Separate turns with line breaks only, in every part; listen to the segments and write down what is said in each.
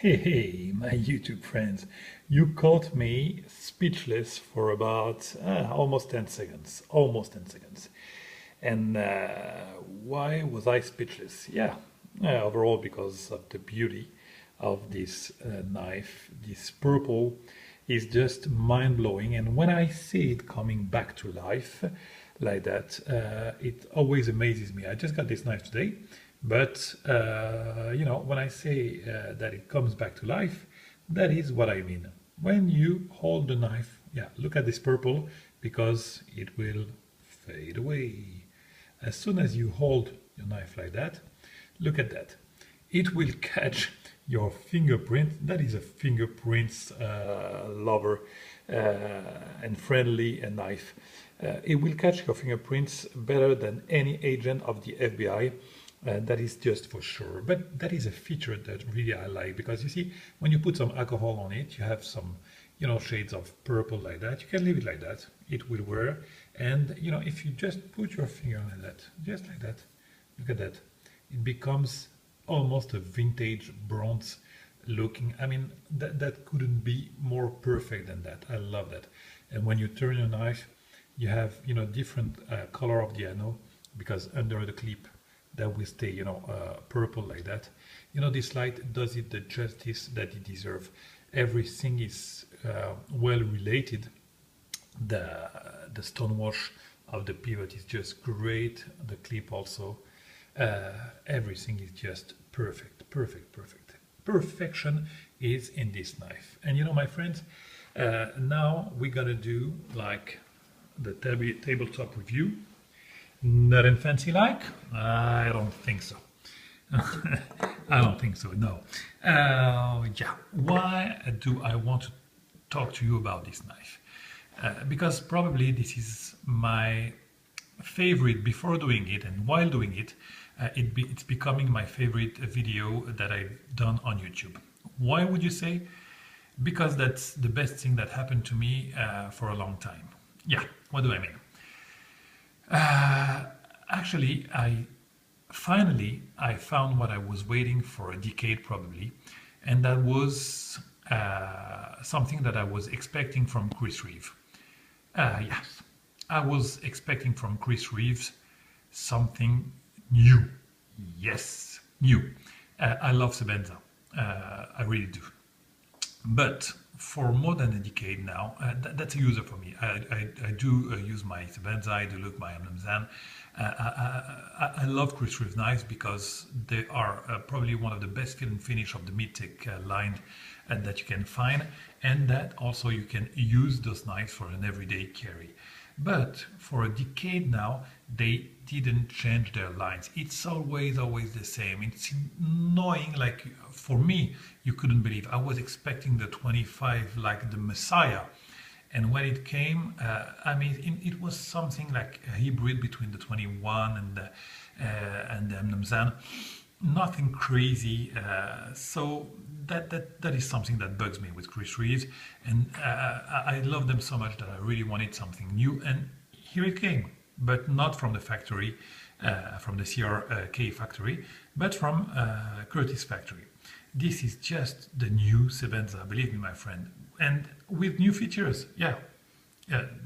Hey, my YouTube friends, you caught me speechless for about almost 10 seconds. Almost 10 seconds. And why was I speechless? Overall because of the beauty of this knife. This purple is just mind-blowing. And when I see it coming back to life like that, it always amazes me. I just got this knife today. But, when I say that it comes back to life, that is what I mean. When you hold the knife, look at this purple because it will fade away. As soon as you hold your knife like that, look at that. It will catch your fingerprint. That is a fingerprints lover and friendly knife. It will catch your fingerprints better than any agent of the FBI. That is just for sure. But that is a feature that really I like because you see, when you put some alcohol on it, you have some, shades of purple like that. You can leave it like that. It will wear. And, if you just put your finger on that, just like that, look at that. It becomes almost a vintage bronze looking. I mean, that couldn't be more perfect than that. I love that. And when you turn your knife, you have, different color of the anode because under the clip, that will stay, purple like that. This light does it the justice that it deserves. Everything is well related. The stonewash of the pivot is just great. The clip also. Everything is just perfect, perfect, perfect. Perfection is in this knife. And my friends, now we're gonna do like the tabletop review. Nothing fancy like? I don't think so. I don't think so, no. Why do I want to talk to you about this knife? Because probably this is my favorite before doing it, and while doing it, it's becoming my favorite video that I've done on YouTube. Why would you say? Because that's the best thing that happened to me for a long time. What do I mean? Actually, I found what I was waiting for a decade probably, and that was something that I was expecting from Chris Reeve. Yes, I was expecting from Chris Reeves something new. Yes, new. I love Sebenza. I really do. But for more than a decade now, that's a user for me. I do use my Sebenza, I do look my anodized. I love Chris Reeve knives because they are probably one of the best fit and finish of the mid-tech line that you can find, and that also you can use those knives for an everyday carry. But for a decade now, they didn't change their lines. It's always the same. It's annoying. Like for me, you couldn't believe. I was expecting the 25 like the Messiah. And when it came, it was something like a hybrid between the 21 and the Mnamzan. Nothing crazy. So that is something that bugs me with Chris Reeves, and I love them so much that I really wanted something new, and here it came, but not from the factory, from the CRK factory, but from Curtis factory. This is just the new Sebenza, believe me, my friend, and with new features.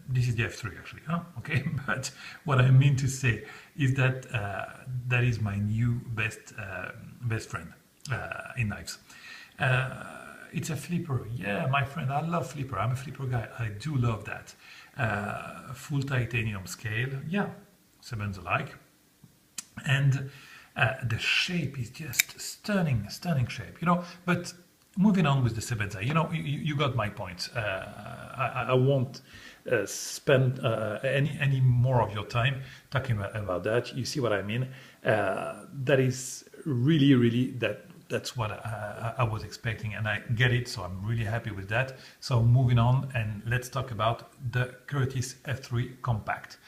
This is the F3 actually, huh? Okay, but what I mean to say is that that is my new best friend in knives. It's a flipper. Yeah, my friend, I love flipper. I'm a flipper guy. I do love that. Full titanium scale. Yeah, Sebenza-like. And the shape is just stunning shape, But moving on with the Sebenza, you got my point. I won't spend any more of your time talking about that. You see what I mean? That is really that's what I was expecting, and I get it, so I'm really happy with that. So moving on, and let's talk about the Curtis F3 Compact.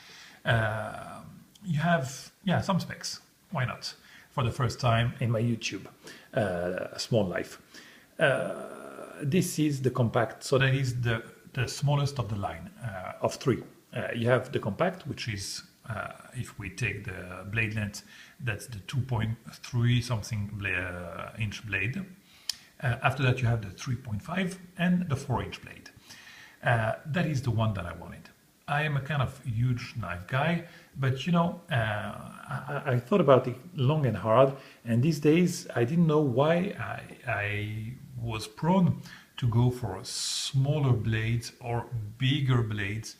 You have, some specs. Why not? For the first time in my YouTube small life. This is the compact, so that is the smallest of the line of three. You have the compact, which is, if we take the blade length, that's the 2.3 something inch blade. After that, you have the 3.5 and the 4-inch blade. That is the one that I wanted. I am a kind of huge knife guy, but you know, I thought about it long and hard, and these days I didn't know why I was prone to go for smaller blades or bigger blades,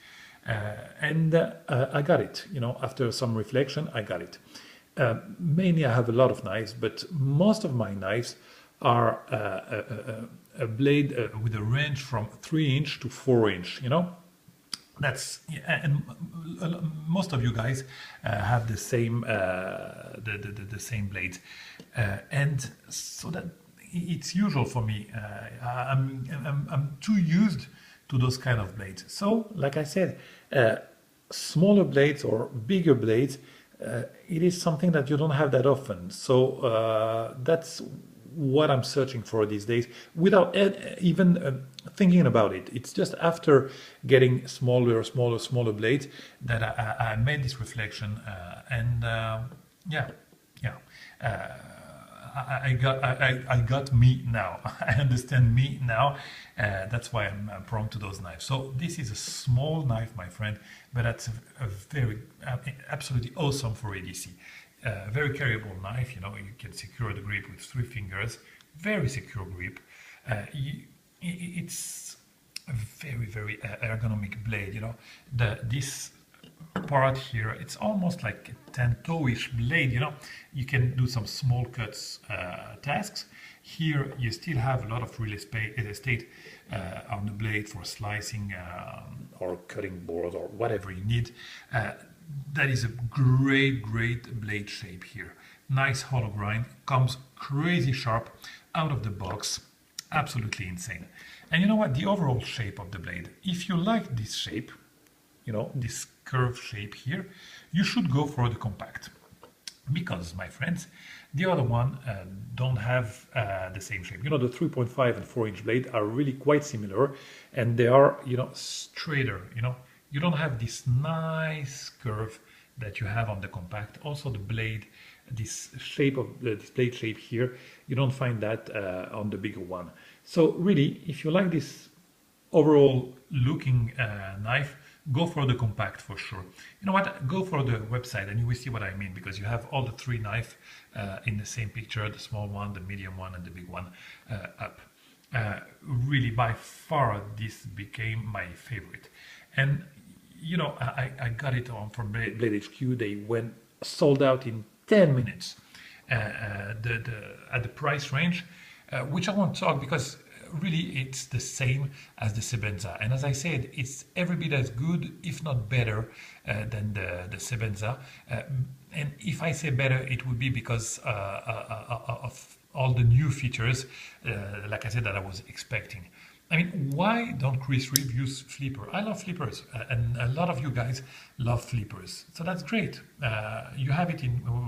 and I got it. You know, after some reflection, I got it. Mainly, I have a lot of knives, but most of my knives are a blade with a range from 3-inch to 4-inch. You know. That's and most of you guys have the same the same blades, and so that it's usual for me. I'm too used to those kind of blades. So, like I said, smaller blades or bigger blades, it is something that you don't have that often. So that's what I'm searching for these days without even thinking about it. It's just after getting smaller blades that I made this reflection, and yeah, I got me now. I understand me now. That's why I'm prone to those knives. So this is a small knife, my friend, but that's a very absolutely awesome for ADC. Very carryable knife, you know, you can secure the grip with 3 fingers, very secure grip. It's a very ergonomic blade, you know. This part here, it's almost like a 10-toe-ish blade, you know. You can do some small cuts tasks. Here you still have a lot of real estate on the blade for slicing or cutting boards or whatever you need. That is a great blade shape here. Nice hollow grind, comes crazy sharp out of the box, absolutely insane. And you know what, the overall shape of the blade, if you like this shape, you know, this curved shape here, you should go for the compact. Because, my friends, the other one don't have the same shape. You know, the 3.5 and 4-inch blade are really quite similar, and they are, you know, straighter, you know. You don't have this nice curve that you have on the compact. Also the blade, this shape of this blade shape here, you don't find that on the bigger one. So really, if you like this overall looking knife, go for the compact for sure. You know what, go for the website and you will see what I mean, because you have all the 3 knives in the same picture, the small one, the medium one and the big one up. Really, by far, this became my favorite. And you know, I got it on from Blade HQ. They went sold out in 10 minutes at the price range, which I won't talk because really it's the same as the Sebenza. And as I said, it's every bit as good, if not better, than the Sebenza. And if I say better, it would be because of all the new features, like I said, that I was expecting. I mean, why don't Chris Reeve use flipper? I love flippers, and a lot of you guys love flippers. So that's great. You have it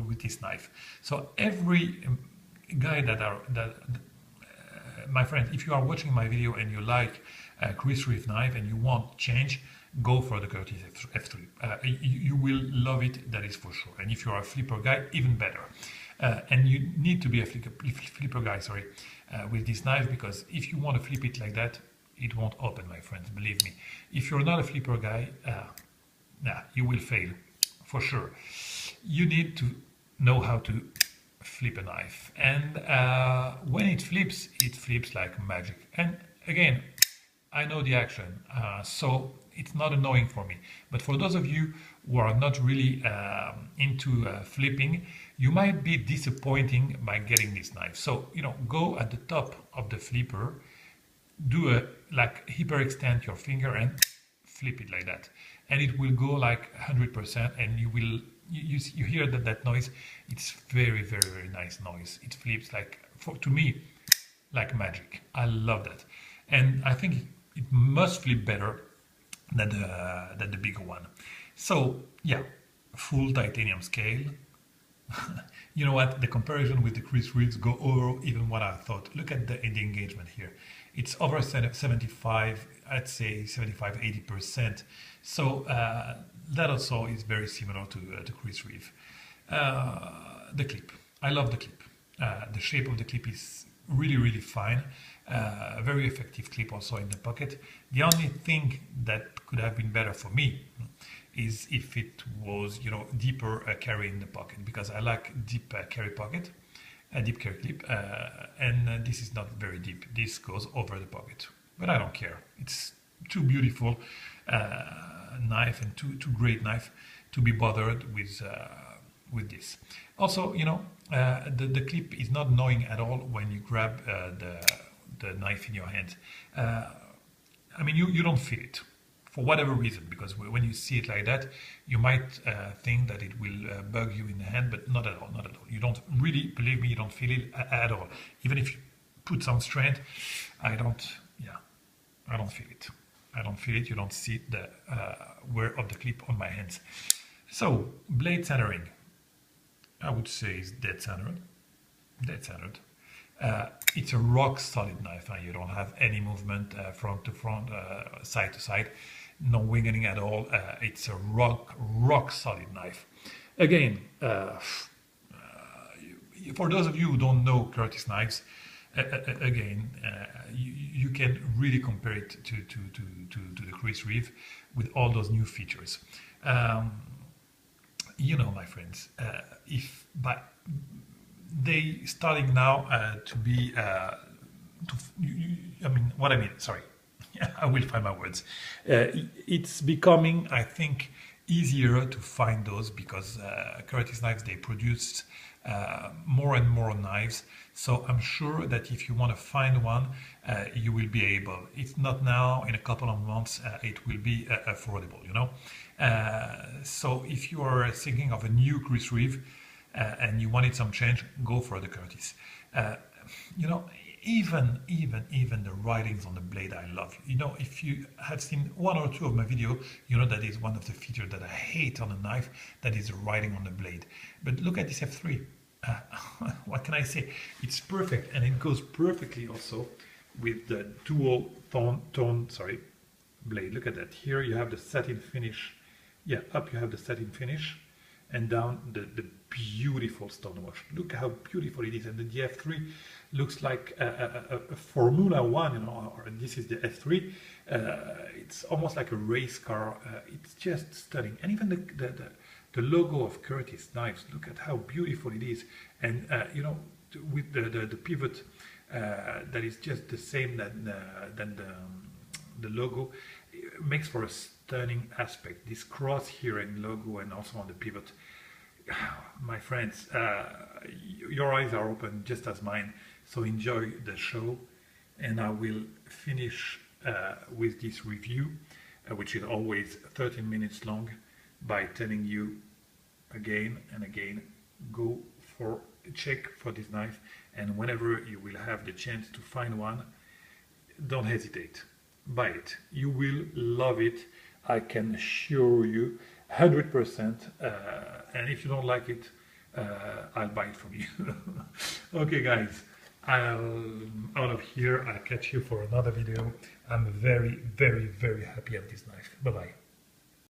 with this knife. So every guy my friend, if you are watching my video and you like Chris Reeve knife and you want change, go for the Curtis F3. You will love it, that is for sure. And if you are a flipper guy, even better. And you need to be a flipper guy, sorry, with this knife, because if you want to flip it like that, it won't open, my friends, believe me. If you're not a flipper guy, you will fail, for sure. You need to know how to flip a knife. And when it flips like magic. And again, I know the action, so it's not annoying for me. But for those of you who are not really into flipping, you might be disappointing by getting this knife. So, you know, go at the top of the flipper, do like hyperextend your finger and flip it like that. And it will go like 100%, and you will, you hear that noise. It's very nice noise. It flips like, to me, like magic. I love that. And I think it must flip better than the bigger one. So yeah, full titanium scale. You know what? The comparison with the Chris Reeves go over even what I thought. Look at the engagement here. It's over 75, I'd say 75-80%. So that also is very similar to Chris Reeve. The clip. I love the clip. The shape of the clip is really fine. Very effective clip also in the pocket. The only thing that could have been better for me is if it was, you know, deeper carry in the pocket, because I like deep carry pocket, a deep carry clip, and this is not very deep. This goes over the pocket, but I don't care. It's too beautiful knife and too great knife to be bothered with this. Also, you know, the clip is not annoying at all when you grab the knife in your hand. I mean, you don't feel it for whatever reason, because when you see it like that, you might think that it will bug you in the hand, but not at all, not at all. You don't really, believe me, you don't feel it at all. Even if you put some strength, I don't feel it. I don't feel it. You don't see the wear of the clip on my hands. So, blade centering, I would say is dead centered. Dead centered. It's a rock solid knife. You don't have any movement front to front, side to side, no wiggling at all. It's a rock solid knife. Again, for those of you who don't know Curtis knives, again, you can really compare it to the Chris Reeve with all those new features. You know, my friends, if by they starting now to be, I mean, sorry, I will find my words. It's becoming, I think, easier to find those, because Curtis knives, they produce more and more knives. So I'm sure that if you want to find one, you will be able. It's not now, in a couple of months, it will be affordable, you know. So if you are thinking of a new Chris Reeve and you wanted some change, go for the Curtis. You know, even the writings on the blade, I love. You know, if you have seen one or two of my videos, you know that is one of the features that I hate on a knife, that is the writing on the blade. But look at this F3. What can I say? It's perfect, and it goes perfectly also with the dual tone blade. Look at that. Here you have the satin finish. Yeah, up you have the satin finish, and down the beautiful stonewash. Look how beautiful it is. And the F3 looks like a Formula One, you know, or this is the F3. It's almost like a race car. It's just stunning. And even the logo of Curtis knives, look at how beautiful it is. And you know, with the pivot that is just the same than the logo, it makes for a stunning aspect. This cross here and logo, and also on the pivot. My friends, your eyes are open just as mine, so enjoy the show, and I will finish with this review, which is always 13 minutes long, by telling you again and again, go for a check for this knife, and whenever you will have the chance to find one, don't hesitate, buy it. You will love it, I can assure you, 100%, and if you don't like it, I'll buy it from you. Okay guys, I'm out of here. I'll catch you for another video. I'm very happy of this knife. Bye bye.